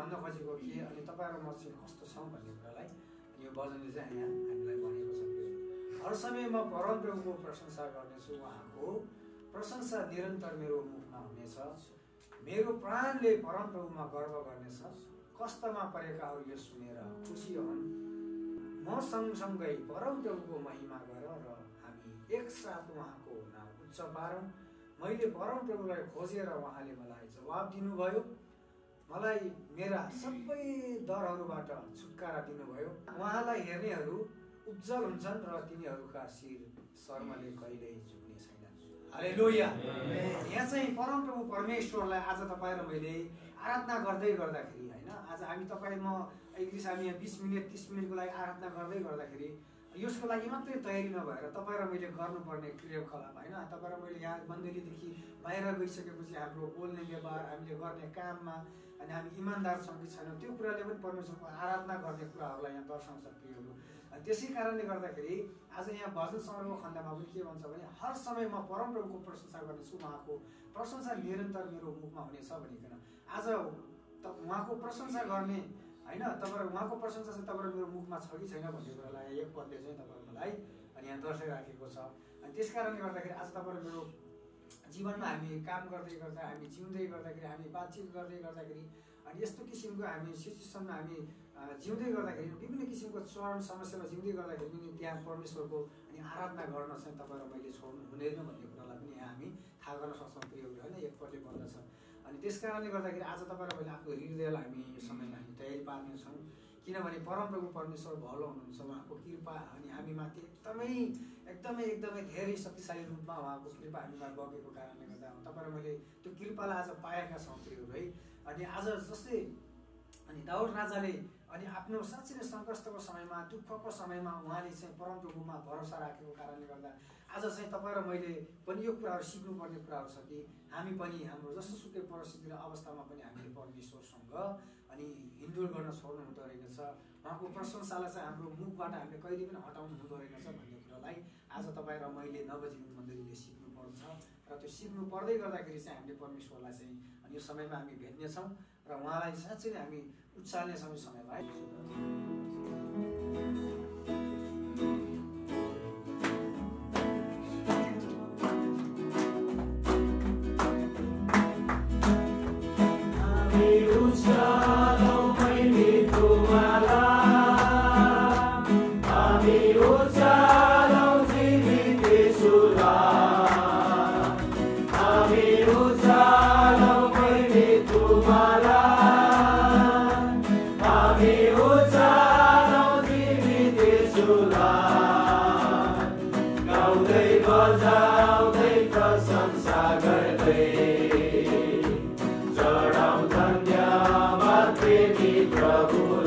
भन्न खोजेको के अनि तपाईँ र म चाहिँ कस्तो छौँ भन्ने कुरालाई यो वचनले चाहिँ यहाँ हामीलाई भनेको छ। हर समय म परमप्रभुको प्रशंसा गर्नेछु, उहाँको प्रशंसा निरन्तर मेरो मुखमा हुनेछ। मेरो प्राणले परमप्रभुमा गर्व गर्नेछ। कष्टमा परेकाहरू यो सुनेर खुसी हुन्। म सँगसँगै परमप्रभुको महिमा गर र हामी एकसाथ उहाँको नाम उच्च पारौँ। मैले परमप्रभुलाई खोजेर उहाँले मलाई जवाब दिनुभयो। मलाई मेरा सबै डरहरूबाट छुटकारा दिनुभयो। उहाँलाई हेर्नेहरू उज्जवल हुन्छन् र तिनीहरूका शिर शर्मले कहिल्यै झुक्ने छैनन्। हालेलुया। यहाँ चाहिँ परमप्रभु परमेश्वरलाई आज तपाईँ र मैले आराधना गर्दै गर्दाखेरि होइन, आज हामी तपाईँ म एकदिस हामी यहाँ 20 मिनट 30 मिनटको लागि आराधना गर्दै गर्दाखेरि यसको लागि मात्रै तयारी नभएर तपाईँ र मैले गर्नुपर्ने क्रियाकलाप होइन, तपाईँ र मैले यहाँ मण्डलीदेखि बाहिर गइसकेपछि हाम्रो बोल्ने व्यवहार, हामीले गर्ने काममा अनि हामी इमान्दार छौँ कि छैनौँ त्यो कुराले पनि परमेश्वरको आराधना गर्ने कुराहरूलाई यहाँ दर्शाउँछ प्रियहरू। अनि त्यसै कारणले गर्दाखेरि आज यहाँ भजन सङ्ग्रहको खण्डमा पनि के भन्छ भने हर समय म परमप्रभुको प्रशंसा गर्नेछु, उहाँको प्रशंसा निरन्तर मेरो मुखमा हुनेछ भनिकन आज उहाँको प्रशंसा गर्ने होइन, तपाईँ उहाँको प्रशंसा चाहिँ तपाईँ मेरो मुखमा छ कि छैन भन्ने कुरालाई एक पदले चाहिँ तपाईँहरूलाई अनि यहाँ दर्शाइराखेको छ। अनि त्यस कारणले गर्दाखेरि आज तपाईँ मेरो जीवनमा हामी काम गर्दै गर्दा, हामी जिउँदै गर्दाखेरि, हामी बातचित गर्दै गर्दाखेरि अनि यस्तो किसिमको हामी सिचुएसनमा हामी जिउँदै गर्दाखेरि विभिन्न किसिमको चरण समस्यामा जिउँदै गर्दाखेरि पनि त्यहाँ परमेश्वरको अनि आराधना गर्न चाहिँ तपाईँ र मैले छोड्नु हुँदैन भन्ने कुरालाई पनि यहाँ हामी थाहा गर्न सक्छौँ प्रियहरू होइन, एकपल्ट भन्दछ। अनि त्यस कारणले गर्दाखेरि आज तपाईँ र मैले आफ्नो हृदयलाई हामी यो समयमा हामी तयारी पार्नेछौँ, किनभने परमप्रभु परमेश्वर भलो हुनुहुन्छ। उहाँको कृपा अनि हामीमाथि एकदमै धेरै शक्तिशाली रूपमा उहाँको कृपा हामीमा बगेको कारणले गर्दा तपाईँ र मैले त्यो कृपालाई आज पाएका छौँ प्रियहरू है। अनि आज जस्तै अनि दाउद राजाले अनि आफ्नो साँच्चै नै सङ्कष्टको समयमा, दुःखको समयमा उहाँले चाहिँ परमप्रभुमा भरोसा राखेको कारणले गर्दा आज चाहिँ तपाईँ र मैले पनि यो कुराहरू सिक्नुपर्ने कुराहरू छ कि हामी पनि हाम्रो जस्तोसुकै परिस्थिति र अवस्थामा पनि हामीले परमेश्वरसँग अनि हिँडडुल गर्न छोड्नु हुँदो रहेछ। उहाँको प्रशंसालाई चाहिँ हाम्रो मुखबाट हामीले कहिले पनि हटाउनु हुँदो रहेछ भन्ने कुरालाई आज तपाईँ र मैले नवजीवन मण्डलीले सिक्नुपर्छ र त्यो सिक्नु पर्दै गर्दाखेरि चाहिँ हामीले परमेश्वरलाई चाहिँ अनि यो समयमा हामी भेट्नेछौँ र उहाँलाई साँच्चै नै हामी उचाल्नेछौँ यो समयमा है। Prabhu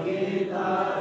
Gita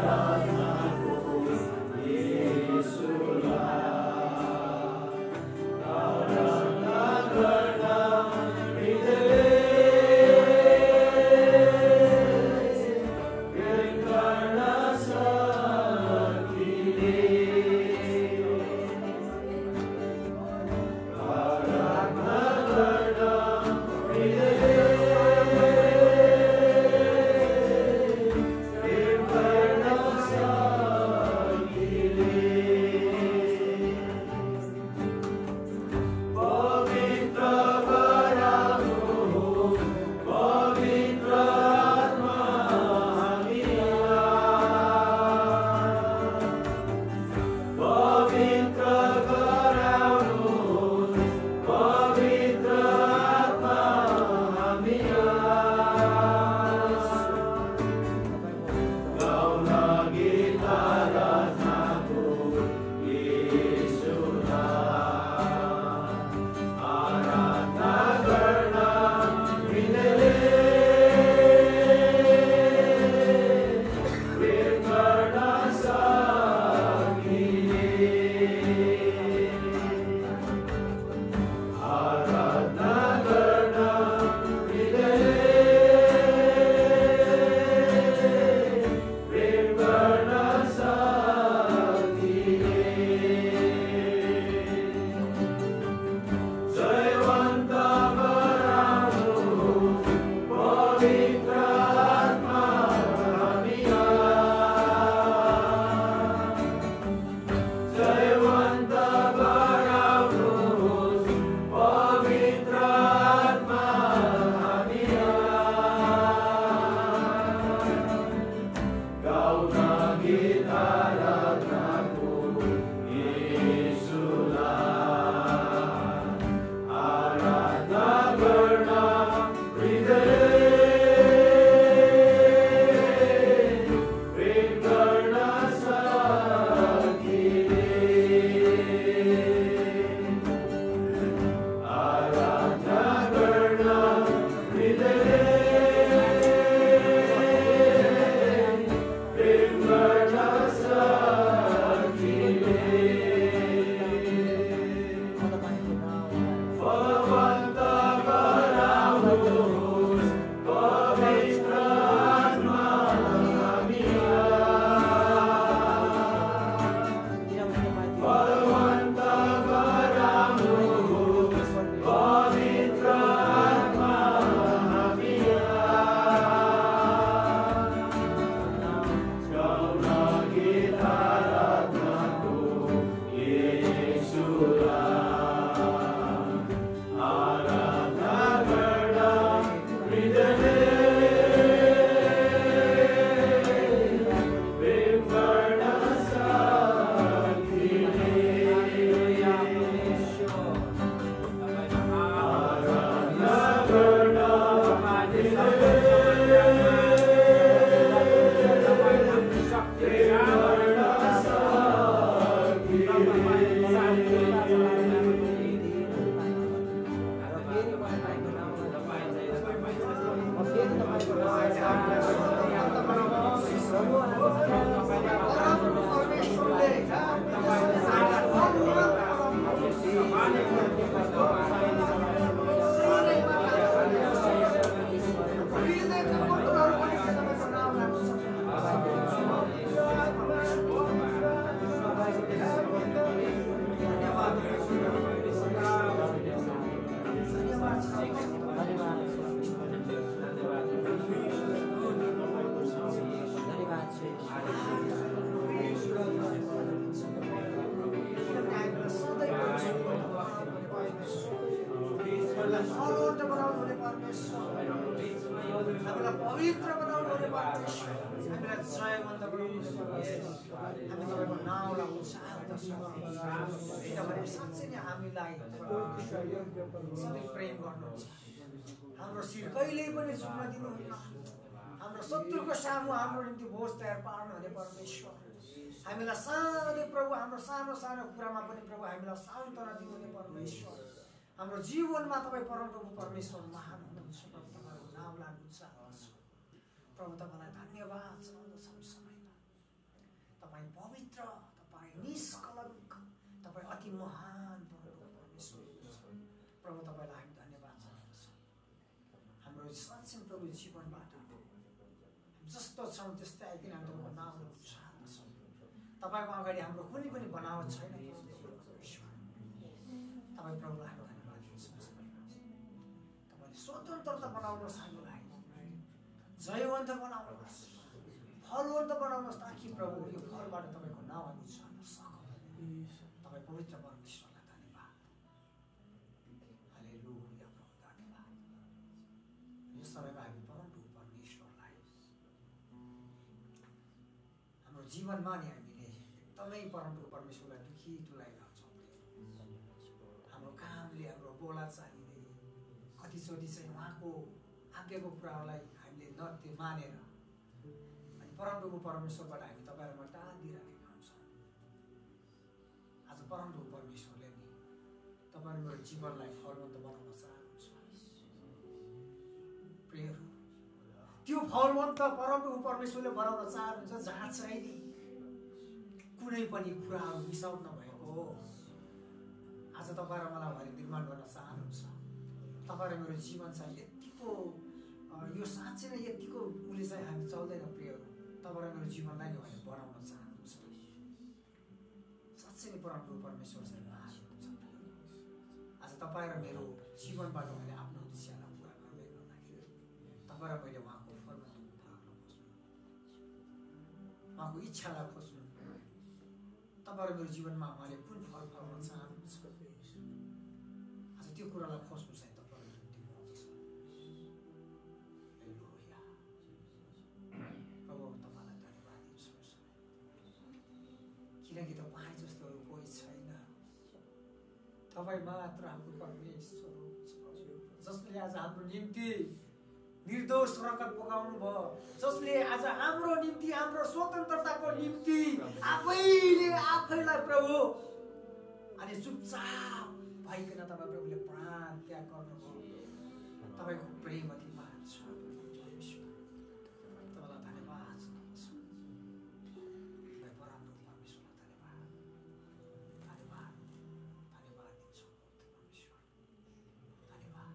जयवन्त बनाउनु परमेश्वर हामी तपाईको नाउँलाई उचाल्दछौँ किनभने साँच्चै नै हामीलाई सधैँ प्रेम गर्नुहुन्छ हाम्रो शिर कहिल्यै पनि झुक्न दिनुहुन्न हाम्रो शत्रुको सामु हाम्रो निम्ति भोज तयार पार्नुहुने परमेश्वर हामीलाई सधैँ प्रभु हाम्रो सानो सानो कुरामा पनि प्रभु हामीलाई सान्त्वना दिनुहुने परमेश्वर हाम्रो जीवनमा तपाईँ परमप्रभु परमेश्वर महान हुनुहुन्छ प्रभु तपाईँको नामलाई उचाल्दछौँ प्रभु तपाईँलाई धन्यवाद चढाउँदछौँ समयमा तपाईँ पवित्र तपाईँ निष्कलङ्क तपाईँ अति महान परमेश्वर हुनुहुन्छ प्रभु तपाईँलाई हामी धन्यवाद चढाउँदछौँ हाम्रो साँच्चै प्रभु जीवनबाट जस्तो छौँ त्यस्तै आइदिन हामी तपाईँको नामलाई उचाल्दछौँ तपाईँको अगाडि हाम्रो कुनै पनि बनावट छैन तपाईँ प्रभुलाई हामी धन्यवाद दिन्छौँ तपाईँले स्वतन्त्रता बनाउनुहोस् हामीलाई जयवन्त बनाउनुहोस् फलवन्त बनाउनुहोस् ताकि प्रभु यो फलबाट तपाईँको नाम हामी उचाल्न सकौँ तपाईँ पवित्र परमेश्वरलाई धन्यवाद हालेलुया प्रभु धन्यवाद यो समयमा हामी परमप्रभु परमेश्वरलाई हाम्रो जीवनमा नि हामीले एकदमै परमप्रभु परमेश्वरलाई दुखी तुलाइरहेछौँ हाम्रो कामले हाम्रो बोलाचालीले कतिचोटि चाहिँ उहाँको आज्ञाको कुराहरूलाई हामीले नत्य मानेर अनि परमप्रभु परमेश्वरबाट हामी तपाईँहरूमा टाढा दिइराखेका हुन्छौँ आज परमप्रभु परमेश्वरले नि तपाईँहरू मेरो जीवनलाई फलवन्त बनाउन चाहनुहुन्छ प्रियहरू त्यो फलवन्त परमप्रभु परमेश्वरले बनाउन चाहनुहुन्छ जहाँ चाहिँ नि कुनै पनि कुराहरू मिसाउट नभएको हो आज तपाईँ र मलाई उहाँले निर्माण गर्न चाहनुहुन्छ तपाईँ र मेरो जीवन चाहिँ यतिको यो साँच्चै नै यतिको उसले चाहिँ हामी चल्दैन प्रियहरू तपाईँ र मेरो जीवनलाई नै उहाँले बनाउन चाहनुहुन्छ साँच्चै नै परमप्रभु परमेश्वर चाहिँ महान हुनुहुन्छ आज तपाईँ र मेरो जीवनबाट उहाँले आफ्नो उद्देश्यलाई पुरा गर्दै गर्दाखेरि तपाईँ र मैले उहाँको फलवन्त कुराहरूलाई खोज्नु उहाँको इच्छालाई खोज्नु तपाईँ र मेरो जीवनमा उहाँले कुन फल फलाउन चाहनुहुन्छ आज त्यो कुरालाई खोज्नु चाहिँ तपाईँहरू निम्ति महत्त्व छ प्रभु तपाईँलाई धन्यवाद दिन्छु किनकि तपाईँ जस्तो कोही छैन तपाईँ मात्र हाम्रो परमेश्वर हुनुहुन्छ जसले आज हाम्रो निम्ति निर्दोष रगत बगाउनु भयो जसले आज हाम्रो निम्ति हाम्रो स्वतन्त्रताको निम्ति आफैले आफैलाई प्रभु अनि चुपचाप भइकन तपाईँ प्रभुले प्राण त्याग गर्नुभयो तपाईँको प्रेम अति महान छ तपाईँलाई धन्यवाद जनाउँछु परमप्रभु परमेश्वरलाई धन्यवाद धन्यवाद दिन्छु परमेश्वर धन्यवाद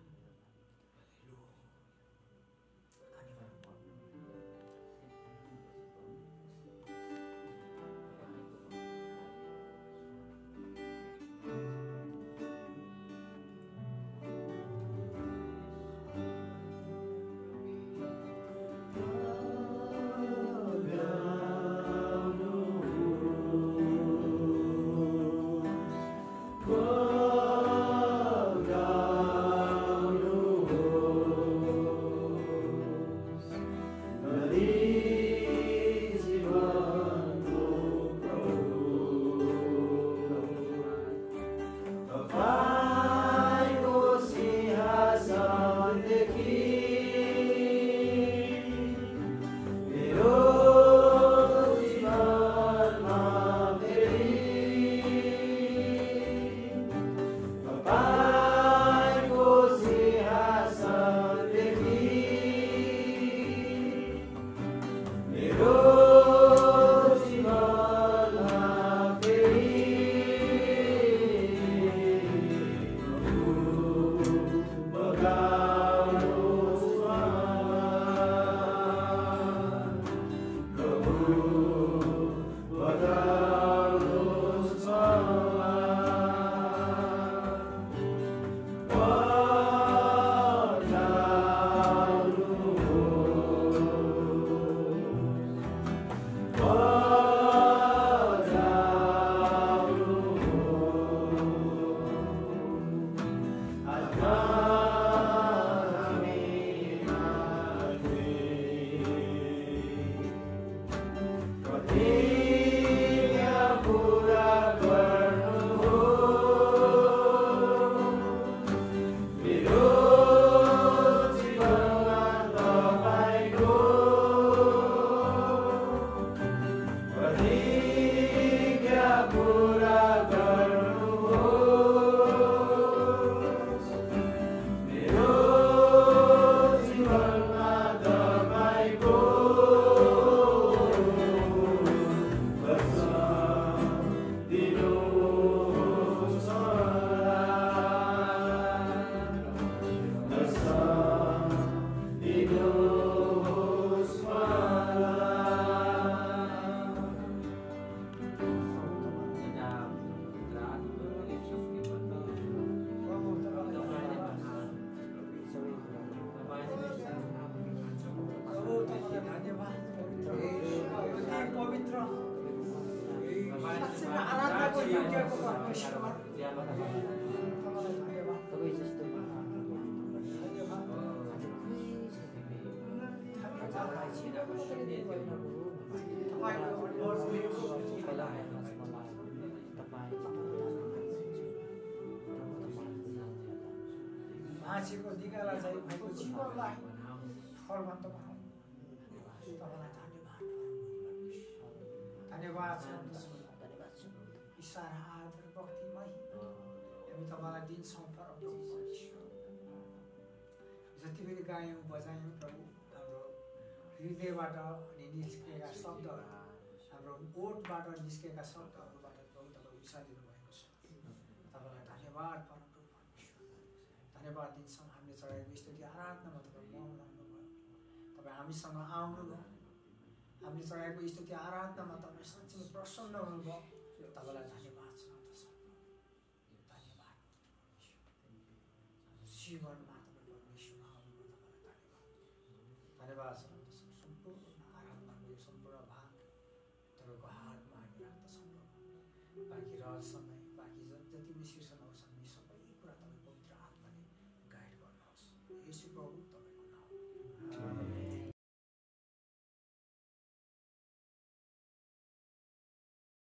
योग्यको परमेश्वर तपाईँलाई धन्यवाद। तपाईँ जस्तो मान्छेको निगाला चाहिँ भएको जीवनलाई फलवन्त बनाउनु तपाईँलाई धन्यवाद धन्यवाद छ। इसारा आदर भक्तिमय हामी तपाईँलाई दिन्छौँ प्रभु परमेश्वर। जति पनि गायौँ बजायौँ प्रभु हाम्रो हृदयबाट अनि निस्केका शब्दहरू हाम्रो ओठबाट निस्केका शब्दहरूबाट प्रभु तपाईँ उचालिनु भएको छ। तपाईँलाई धन्यवाद परमप्रभु परमेश्वर। धन्यवाद दिन्छौँ हामीले चढाएको स्तुति आराधनामा तपाईँ मग्न हुनुभयो। तपाईँ हामीसँग आउनुभयो। हामीले चढाएको स्तुति आराधनामा तपाईँ साँच्चै प्रसन्न हुनुभयो। तपाईँलाई धन्यवाद छ। धन्यवाद जीवनमा तपाईँ परमेश्वर आउनुभयो। तपाईँलाई धन्यवाद छ। सम्पूर्ण आराधनाको यो सम्पूर्ण भाग तपाईँको हातमा हामी राख्दछौँ। बाँकी रहल समय बाँकी जति पनि सिर्जनाहरू छन् यी सबै कुरा तपाईँ पवित्र आत्माले गाइड गर्नुहोस्। यसो प्रभु